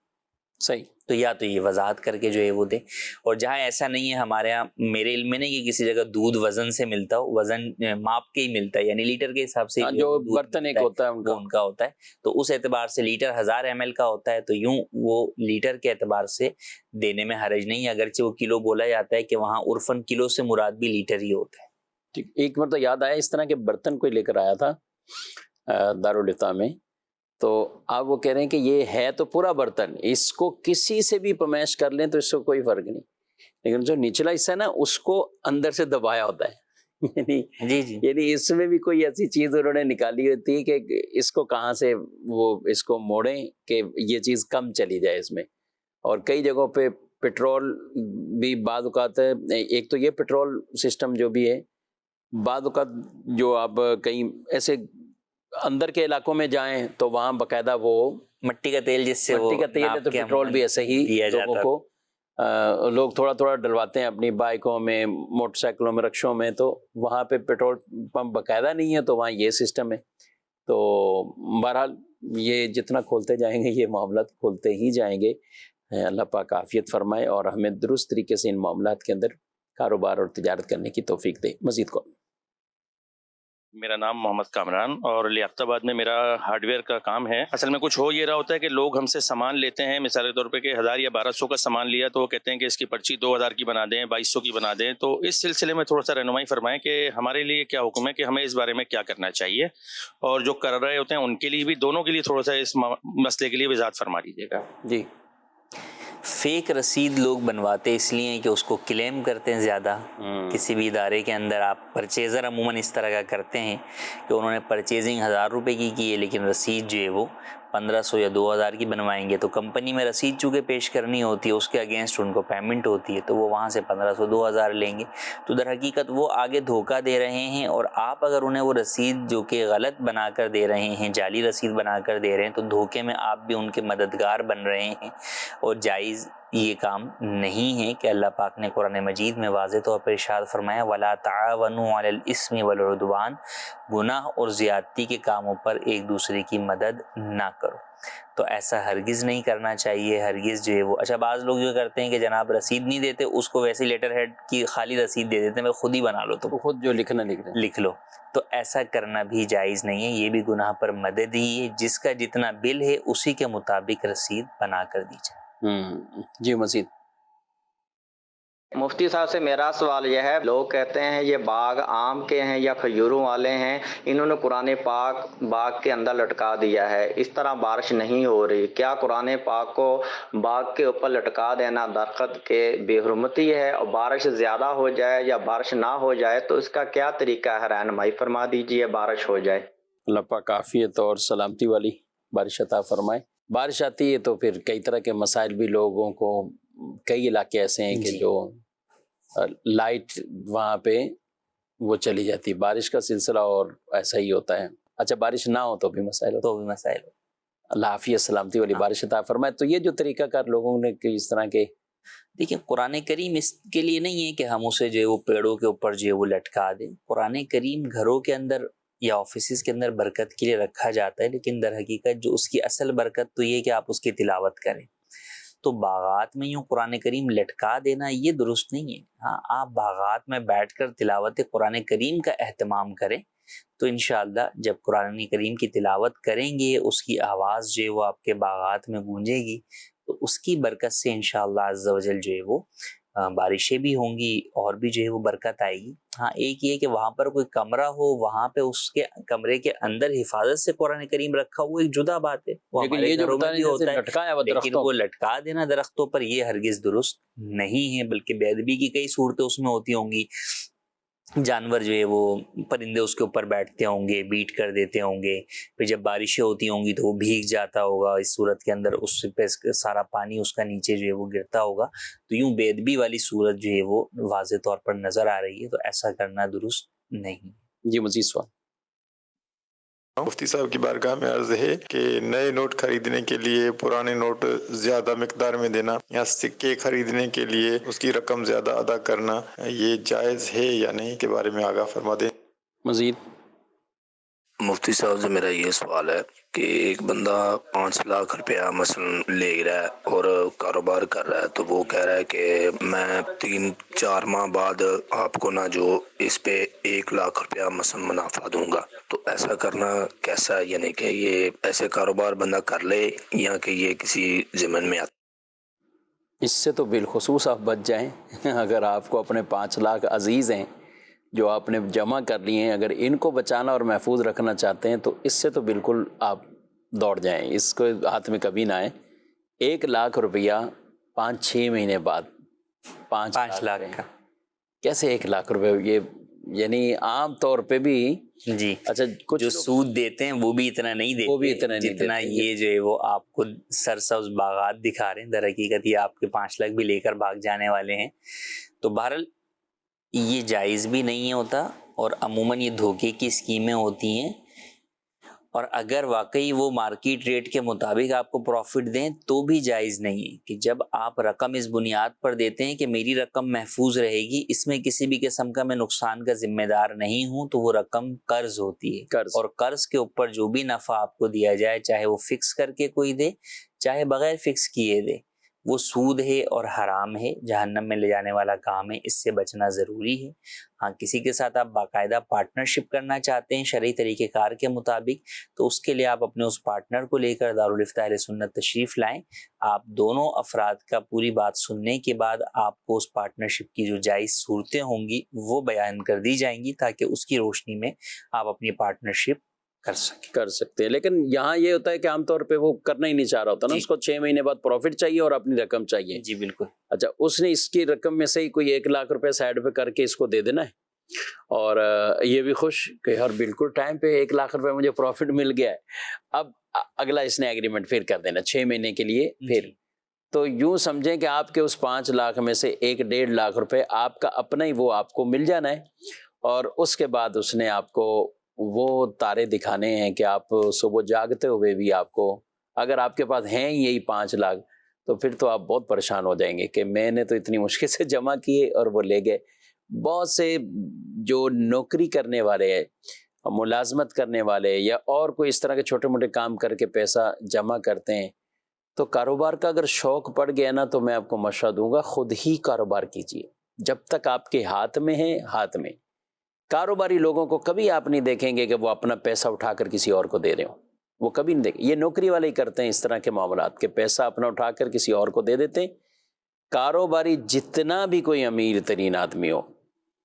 صحیح، تو یا تو یہ وضاحت کر کے جو ہے وہ دے۔ اور جہاں ایسا نہیں ہے ہمارے یہاں، میرے علم میں نہیں کہ کسی جگہ دودھ وزن سے ملتا ہو، وزن ماپ کے ہی ملتا ہے، یعنی لیٹر کے حساب سے جو برتن ایک ہوتا ہے وہ ان کا ہوتا ہے، تو اس اعتبار سے لیٹر 1000 ml کا ہوتا ہے، تو یوں وہ لیٹر کے اعتبار سے دینے میں حرج نہیں ہے، اگرچہ وہ کلو بولا جاتا ہے کہ وہاں عرفاً کلو سے مراد بھی لیٹر ہی ہوتا ہے۔ ٹھیک، ایک مرتبہ یاد آیا اس طرح کے برتن کوئی لے کر آیا تھا دارالفتہ میں، تو آپ وہ کہہ رہے ہیں کہ یہ ہے تو پورا برتن، اس کو کسی سے بھی پمیش کر لیں تو اس کو کوئی فرق نہیں، لیکن جو نچلا حصہ ہے نا اس کو اندر سے دبایا ہوتا ہے، یعنی اس میں بھی کوئی ایسی چیز انہوں نے نکالی ہوتی ہے کہ اس کو کہاں سے وہ اس کو موڑیں کہ یہ چیز کم چلی جائے اس میں۔ اور کئی جگہوں پہ پیٹرول بھی بعض اوقات، ایک تو یہ پیٹرول سسٹم جو بھی ہے، بعض اوقات جو آپ کہیں ایسے اندر کے علاقوں میں جائیں تو وہاں باقاعدہ وہ مٹی کا تیل، جس سے مٹی کا تیل ہے، تو پیٹرول بھی ایسے ہی لوگوں کو لوگ تھوڑا تھوڑا ڈلواتے ہیں اپنی بائکوں میں، موٹر سائیکلوں میں، رکشوں میں، تو وہاں پہ پیٹرول پمپ باقاعدہ نہیں ہے تو وہاں یہ سسٹم ہے۔ تو بہرحال یہ جتنا کھولتے جائیں گے یہ معاملات کھولتے ہی جائیں گے، اللہ پاک عافیت فرمائے اور ہمیں درست طریقے سے ان معاملات کے اندر کاروبار اور تجارت کرنے کی توفیق دے۔ مزید کو میرا نام محمد کامران اور لیاقت آباد میں میرا ہارڈ ویئر کا کام ہے۔ اصل میں کچھ ہو یہ رہا ہوتا ہے کہ لوگ ہم سے سامان لیتے ہیں، مثال کے طور پہ کہ 1000 یا 1200 کا سامان لیا تو وہ کہتے ہیں کہ اس کی پرچی 2000 کی بنا دیں، 2200 کی بنا دیں، تو اس سلسلے میں تھوڑا سا رہنمائی فرمائیں کہ ہمارے لیے کیا حکم ہے، کہ ہمیں اس بارے میں کیا کرنا چاہیے، اور جو کر رہے ہوتے ہیں ان کے لیے بھی، دونوں کے لیے تھوڑا سا اس مسئلے کے لیے وضاحت فرما دیجیے گا۔ جی، فیک رسید لوگ بنواتے اس لیے کہ اس کو کلیم کرتے ہیں زیادہ، کسی بھی ادارے کے اندر آپ پرچیزر عموماً اس طرح کا کرتے ہیں کہ انہوں نے پرچیزنگ 1000 روپے کی ہے لیکن رسید جو ہے وہ 1500 یا 2000 کی بنوائیں گے، تو کمپنی میں رسید چونکہ پیش کرنی ہوتی ہے، اس کے اگینسٹ ان کو پیمنٹ ہوتی ہے، تو وہ وہاں سے 1500 2000 لیں گے، تو در حقیقت وہ آگے دھوکہ دے رہے ہیں، اور آپ اگر انہیں وہ رسید جو کہ غلط بنا کر دے رہے ہیں، جعلی رسید بنا کر دے رہے ہیں، تو دھوکے میں آپ بھی ان کے مددگار بن رہے ہیں، اور جائز یہ کام نہیں ہے کہ اللہ پاک نے قرآن مجید میں واضح طور پر ارشاد فرمایا وَلَا تَعَاوَنُوا عَلَى الْإِثْمِ وَالْعُدْوَانِ، گناہ اور زیادتی کے کاموں پر ایک دوسرے کی مدد نہ کرو. تو ایسا ہرگز نہیں کرنا چاہیے، ہرگز جو ہے وہ. اچھا بعض لوگ جو کرتے ہیں کہ جناب رسید نہیں دیتے، اس کو ویسے لیٹر ہیڈ کی خالی رسید دے دیتے ہیں، میں خود ہی بنا لو، تو خود جو لکھنا لکھ لکھ لو. تو ایسا کرنا بھی جائز نہیں ہے، یہ بھی گناہ پر مدد ہی ہے. جس کا جتنا بل ہے اسی کے مطابق رسید بنا کر دی جائے. جی مزید. مفتی صاحب سے میرا سوال یہ ہے، لوگ کہتے ہیں یہ باغ آم کے ہیں یا کھجوروں والے ہیں، انہوں نے قرآن پاک باغ کے اندر لٹکا دیا ہے، اس طرح بارش نہیں ہو رہی، کیا قرآن پاک کو باغ کے اوپر لٹکا دینا درخت کے بے حرمتی ہے؟ اور بارش زیادہ ہو جائے یا بارش نہ ہو جائے تو اس کا کیا طریقہ ہے؟ رہنمائی فرما دیجیے، بارش ہو جائے. اللہ پاک عافیت اور سلامتی والی بارش عطا فرمائے. بارش آتی ہے تو پھر کئی طرح کے مسائل بھی لوگوں کو، کئی علاقے ایسے ہیں کہ جو لائٹ وہاں پہ وہ چلی جاتی، بارش کا سلسلہ اور ایسا ہی ہوتا ہے. اچھا بارش نہ ہو تو بھی مسائل تو بھی مسائل. اللہ عافیت سلامتی والی بارش عطا فرمائے. تو یہ جو طریقہ کار لوگوں نے کہ اس طرح کے، دیکھیں قرآن کریم اس کے لیے نہیں ہے کہ ہم اسے جو ہے وہ پیڑوں کے اوپر جو ہے وہ لٹکا دیں. قرآن کریم گھروں کے اندر یا آفیسز کے اندر برکت کے لیے رکھا جاتا ہے، لیکن در حقیقت جو اس کی اصل برکت تو یہ کہ آپ اس کی تلاوت کریں. تو باغات میں یوں قرآن کریم لٹکا دینا یہ درست نہیں ہے. ہاں آپ باغات میں بیٹھ کر تلاوت قرآن کریم کا اہتمام کریں تو انشاءاللہ جب قرآن کریم کی تلاوت کریں گے اس کی آواز جو ہے وہ آپ کے باغات میں گونجے گی، تو اس کی برکت سے انشاءاللہ عز و جل جو ہے وہ بارشیں بھی ہوں گی اور بھی جو ہے وہ برکت آئے گی. ہاں ایک یہ کہ وہاں پر کوئی کمرہ ہو، وہاں پہ اس کے کمرے کے اندر حفاظت سے قرآن کریم رکھا ہو، ایک جدا بات ہے، وہ لیکن ہمارے یہ جو گھروں میں بھی ہوتا ہے، لٹکایا ہوا لیکن درختوں وہ لٹکا دینا درختوں پر یہ ہرگز درست نہیں ہے. بلکہ بے ادبی کی کئی صورتیں اس میں ہوتی ہوں گی. جانور جو ہے وہ پرندے اس کے اوپر بیٹھتے ہوں گے، بیٹ کر دیتے ہوں گے، پھر جب بارشیں ہوتی ہوں گی تو وہ بھیگ جاتا ہوگا. اس صورت کے اندر اس پہ سارا پانی اس کا نیچے جو ہے وہ گرتا ہوگا. تو یوں بے ادبی والی صورت جو ہے وہ واضح طور پر نظر آ رہی ہے، تو ایسا کرنا درست نہیں. جی مزید سوال. مفتی صاحب کی بارگاہ میں عرض ہے کہ نئے نوٹ خریدنے کے لیے پرانے نوٹ زیادہ مقدار میں دینا یا سکے خریدنے کے لیے اس کی رقم زیادہ ادا کرنا، یہ جائز ہے یا نہیں کے بارے میں آگاہ فرما دیں. مزید. مفتی صاحب سے میرا یہ سوال ہے کہ ایک بندہ 5 لاکھ روپیہ مثلا لے رہا ہے اور کاروبار کر رہا ہے، تو وہ کہہ رہا ہے کہ میں 3-4 ماہ بعد آپ کو نہ جو اس پہ 1 لاکھ روپیہ مثلا منافع دوں گا. تو ایسا کرنا کیسا ہے؟ یعنی کہ یہ ایسے کاروبار بندہ کر لے یا کہ یہ کسی ضمن میں آتا؟ اس سے تو بالخصوص آپ بچ جائیں. اگر آپ کو اپنے 5 لاکھ عزیز ہیں جو آپ نے جمع کر لیے ہیں، اگر ان کو بچانا اور محفوظ رکھنا چاہتے ہیں تو اس سے تو بالکل آپ دوڑ جائیں، اس کو ہاتھ میں کبھی نہ آئیں. 1 لاکھ روپیہ 5-6 مہینے بعد 5 لاکھ کا کیسے 1 لاکھ روپے؟ یہ یعنی عام طور پہ بھی جی اچھا کچھ جو سود دیتے ہیں وہ بھی اتنا نہیں دیتے، وہ بھی اتنا نہیں جتنا دیتے. یہ جو ہے وہ آپ کو سرسبز باغات دکھا رہے ہیں. در حقیقت یہ آپ کے 5 لاکھ بھی لے کر بھاگ جانے والے ہیں. تو بہرحال یہ جائز بھی نہیں ہوتا اور عموماً یہ دھوکے کی اسکیمیں ہوتی ہیں. اور اگر واقعی وہ مارکیٹ ریٹ کے مطابق آپ کو پروفٹ دیں تو بھی جائز نہیں ہے کہ جب آپ رقم اس بنیاد پر دیتے ہیں کہ میری رقم محفوظ رہے گی، اس میں کسی بھی قسم کا میں نقصان کا ذمہ دار نہیں ہوں، تو وہ رقم قرض ہوتی ہے. اور قرض کے اوپر جو بھی نفع آپ کو دیا جائے، چاہے وہ فکس کر کے کوئی دے چاہے بغیر فکس کیے دے، وہ سود ہے اور حرام ہے، جہنم میں لے جانے والا کام ہے. اس سے بچنا ضروری ہے. ہاں کسی کے ساتھ آپ باقاعدہ پارٹنرشپ کرنا چاہتے ہیں شرعی طریقہ کار کے مطابق، تو اس کے لیے آپ اپنے اس پارٹنر کو لے کر دارالفتہ اہل سنت تشریف لائیں. آپ دونوں افراد کا پوری بات سننے کے بعد آپ کو اس پارٹنرشپ کی جو جائز صورتیں ہوں گی وہ بیان کر دی جائیں گی، تاکہ اس کی روشنی میں آپ اپنی پارٹنرشپ کر سکتے ہیں. لیکن یہاں یہ ہوتا ہے کہ عام طور پہ وہ کرنا ہی نہیں چاہ رہا ہوتا نا، اس کو 6 مہینے بعد پروفٹ چاہیے اور اپنی رقم چاہیے. جی بالکل. اچھا اس نے اس کی رقم میں سے ہی کوئی 1 لاکھ روپے سائڈ پہ کر کے اس کو دے دینا ہے اور یہ بھی خوش کہ ہر بالکل ٹائم پہ 1 لاکھ روپے مجھے پروفٹ مل گیا ہے. اب اگلا اس نے ایگریمنٹ پھر کر دینا 6 مہینے کے لیے پھر. تو یوں سمجھیں کہ آپ کے اس 5 لاکھ میں سے 1-1.5 لاکھ روپے آپ کا اپنا ہی وہ آپ کو مل جانا ہے، اور اس کے بعد اس نے آپ کو وہ تارے دکھانے ہیں کہ آپ صبح جاگتے ہوئے بھی آپ کو، اگر آپ کے پاس ہیں یہی 5 لاکھ تو پھر تو آپ بہت پریشان ہو جائیں گے کہ میں نے تو اتنی مشکل سے جمع کیے اور وہ لے گئے. بہت سے جو نوکری کرنے والے ہیں، ملازمت کرنے والے یا اور کوئی اس طرح کے چھوٹے موٹے کام کر کے پیسہ جمع کرتے ہیں، تو کاروبار کا اگر شوق پڑ گیا نا تو میں آپ کو مشورہ دوں گا خود ہی کاروبار کیجیے. جب تک آپ کے ہاتھ میں ہے، ہاتھ میں. کاروباری لوگوں کو کبھی آپ نہیں دیکھیں گے کہ وہ اپنا پیسہ اٹھا کر کسی اور کو دے رہے ہوں، وہ کبھی نہیں دیکھیں. یہ نوکری والے ہی کرتے ہیں اس طرح کے معاملات کہ پیسہ اپنا اٹھا کر کسی اور کو دے دیتے ہیں. کاروباری جتنا بھی کوئی امیر ترین آدمی ہو،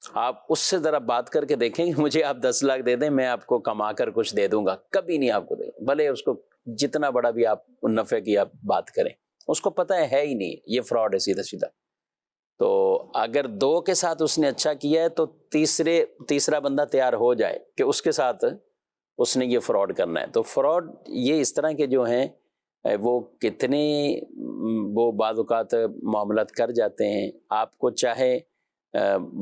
آپ اس سے ذرا بات کر کے دیکھیں کہ مجھے آپ 10 لاکھ دے دیں، میں آپ کو کما کر کچھ دے دوں گا. کبھی نہیں آپ کو دے گا، بھلے اس کو جتنا بڑا بھی آپ نفع کی آپ بات کریں. اس کو پتہ ہے ہی نہیں، یہ فراڈ ہے سیدھا سیدھا. تو اگر 2 کے ساتھ اس نے اچھا کیا ہے تو تیسرا بندہ تیار ہو جائے کہ اس کے ساتھ اس نے یہ فراڈ کرنا ہے. تو فراڈ یہ اس طرح کے جو ہیں وہ کتنے وہ بعض اوقات معاملات کر جاتے ہیں. آپ کو چاہے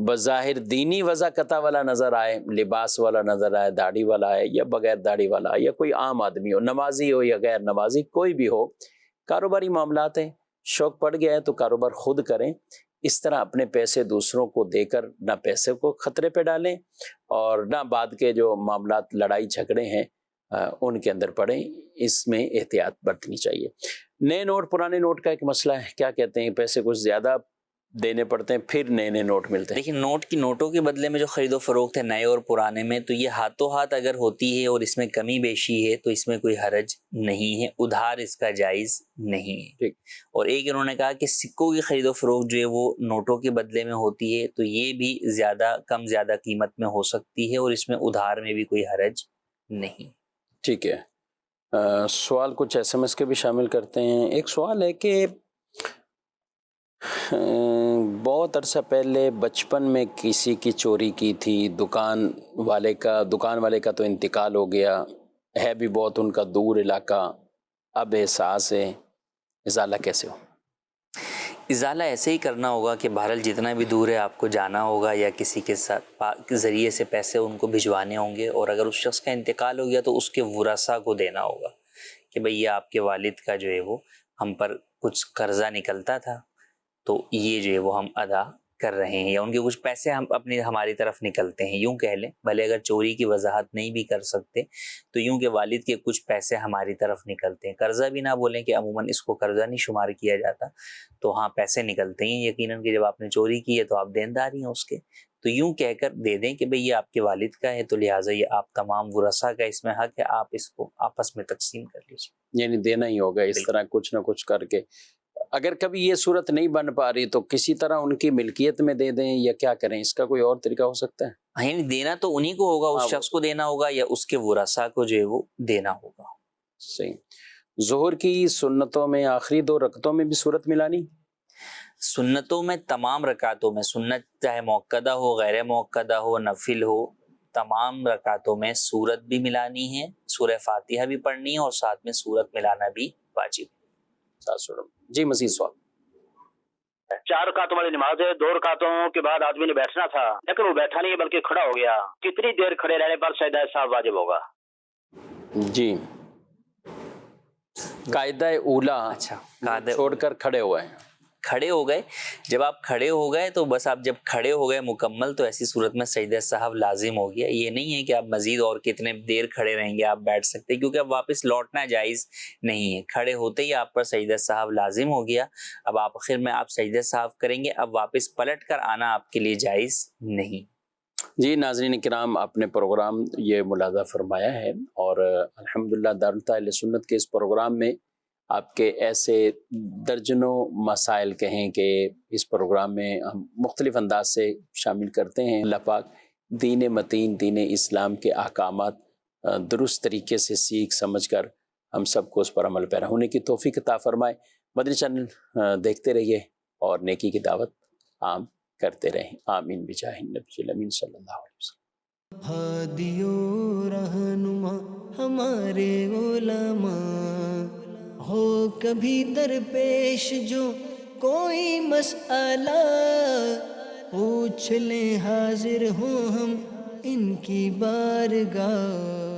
بظاہر دینی وضاقتہ والا نظر آئے، لباس والا نظر آئے، داڑھی والا ہے یا بغیر داڑھی والا، یا کوئی عام آدمی ہو، نمازی ہو یا غیر نمازی، کوئی بھی ہو، کاروباری معاملات ہیں. شوق پڑ گیا ہے تو کاروبار خود کریں. اس طرح اپنے پیسے دوسروں کو دے کر نہ پیسے کو خطرے پہ ڈالیں اور نہ بعد کے جو معاملات لڑائی جھگڑے ہیں ان کے اندر پڑیں. اس میں احتیاط برتنی چاہیے. نئے نوٹ پرانے نوٹ کا ایک مسئلہ ہے، کیا کہتے ہیں، پیسے کچھ زیادہ دینے پڑتے ہیں پھر نئے نوٹ ملتے ہیں. لیکن نوٹوں کے بدلے میں جو خرید و فروخت ہے نئے اور پرانے میں، تو یہ ہاتھوں ہاتھ اگر ہوتی ہے اور اس میں کمی بیشی ہے تو اس میں کوئی حرج نہیں ہے، ادھار اس کا جائز نہیں ہے. ٹھیک. اور ایک انہوں نے کہا کہ سکوں کی خرید و فروخت جو ہے وہ نوٹوں کے بدلے میں ہوتی ہے تو یہ بھی کم زیادہ قیمت میں ہو سکتی ہے اور اس میں ادھار میں بھی کوئی حرج نہیں. ٹھیک ہے. سوال کچھ SMS کے بھی شامل کرتے ہیں. ایک سوال ہے کہ بہت عرصہ پہلے بچپن میں کسی کی چوری کی تھی، دکان والے کا تو انتقال ہو گیا ہے، بھی بہت ان کا دور علاقہ، اب احساس ہے، ازالہ کیسے ہو؟ ازالہ ایسے ہی کرنا ہوگا کہ بہرحال جتنا بھی دور ہے آپ کو جانا ہوگا یا کسی کے ساتھ ذریعے سے پیسے ان کو بھجوانے ہوں گے، اور اگر اس شخص کا انتقال ہو گیا تو اس کے ورثاء کو دینا ہوگا کہ بھئی یہ آپ کے والد کا جو ہے وہ ہم پر کچھ قرضہ نکلتا تھا تو یہ جو ہے وہ ہم ادا کر رہے ہیں، یا ان کے کچھ پیسے ہماری طرف نکلتے ہیں، یوں کہہ لیں. بھلے اگر چوری کی وضاحت نہیں بھی کر سکتے تو یوں کہ والد کے کچھ پیسے ہماری طرف نکلتے ہیں. قرضہ بھی نہ بولیں کہ عموماً اس کو قرضہ نہیں شمار کیا جاتا، تو ہاں پیسے نکلتے ہیں یقیناً کہ جب آپ نے چوری کی ہے تو آپ دیندار ہی ہیں اس کے. تو یوں کہہ کر دے دیں کہ بھئی یہ آپ کے والد کا ہے تو لہٰذا یہ آپ تمام ورثاء کا اس میں حق ہے، آپ اس کو آپس میں تقسیم کر لیجیے. یعنی دینا ہی ہوگا اس طرح کچھ نہ کچھ کر کے. اگر کبھی یہ صورت نہیں بن پا رہی تو کسی طرح ان کی ملکیت میں دے دیں یا کیا کریں، اس کا کوئی اور طریقہ ہو سکتا ہے؟ یعنی دینا تو انہی کو ہوگا، اس شخص کو دینا ہوگا یا اس کے ورثاء کو جو ہے وہ دینا ہوگا. صحیح. ظہر کی سنتوں میں آخری 2 رکعتوں میں بھی سورت ملانی؟ سنتوں میں تمام رکعتوں میں، سنت چاہے موقدہ ہو غیر موقدہ ہو نفل ہو، تمام رکعتوں میں سورت بھی ملانی ہے، سورہ فاتحہ بھی پڑھنی ہے اور ساتھ میں سورت ملانا بھی واجب. جی مزید سوال. 4 رکعتوں والی نماز ہے، 2 رکعتوں کے بعد آدمی نے بیٹھنا تھا لیکن وہ بیٹھا نہیں بلکہ کھڑا ہو گیا، کتنی دیر کھڑے رہنے پر سجدہ سہو واجب ہوگا؟ جی قاعدہ اولا چھوڑ کر کھڑے ہوئے ہیں. کھڑے ہو گئے، جب آپ کھڑے ہو گئے تو بس آپ جب کھڑے ہو گئے مکمل تو ایسی صورت میں سجدہ سہو لازم ہو گیا. یہ نہیں ہے کہ آپ مزید اور کتنے دیر کھڑے رہیں گے، آپ بیٹھ سکتے کیونکہ اب واپس لوٹنا جائز نہیں ہے. کھڑے ہوتے ہی آپ پر سجدہ سہو لازم ہو گیا. اب آپ آخر میں آپ سجدہ سہو کریں گے، اب واپس پلٹ کر آنا آپ کے لیے جائز نہیں. جی ناظرین کرام، آپ نے پروگرام یہ ملاحظہ فرمایا ہے اور الحمدللہ دارالتاء سنت کے اس پروگرام میں آپ کے ایسے درجنوں مسائل کہیں کہ اس پروگرام میں ہم مختلف انداز سے شامل کرتے ہیں. اللہ پاک دین متین دین اسلام کے احکامات درست طریقے سے سیکھ سمجھ کر ہم سب کو اس پر عمل پیرا ہونے کی توفیق عطا فرمائے. مدنی چینل دیکھتے رہیے اور نیکی کی دعوت عام کرتے رہیں. آمین بجاہ النبی الامین صلی اللہ علیہ وسلم. ہادی و رہنما ہمارے علماء ہو کبھی درپیش جو کوئی مسئلہ پوچھ لیں، حاضر ہوں ہم ان کی بارگاہ.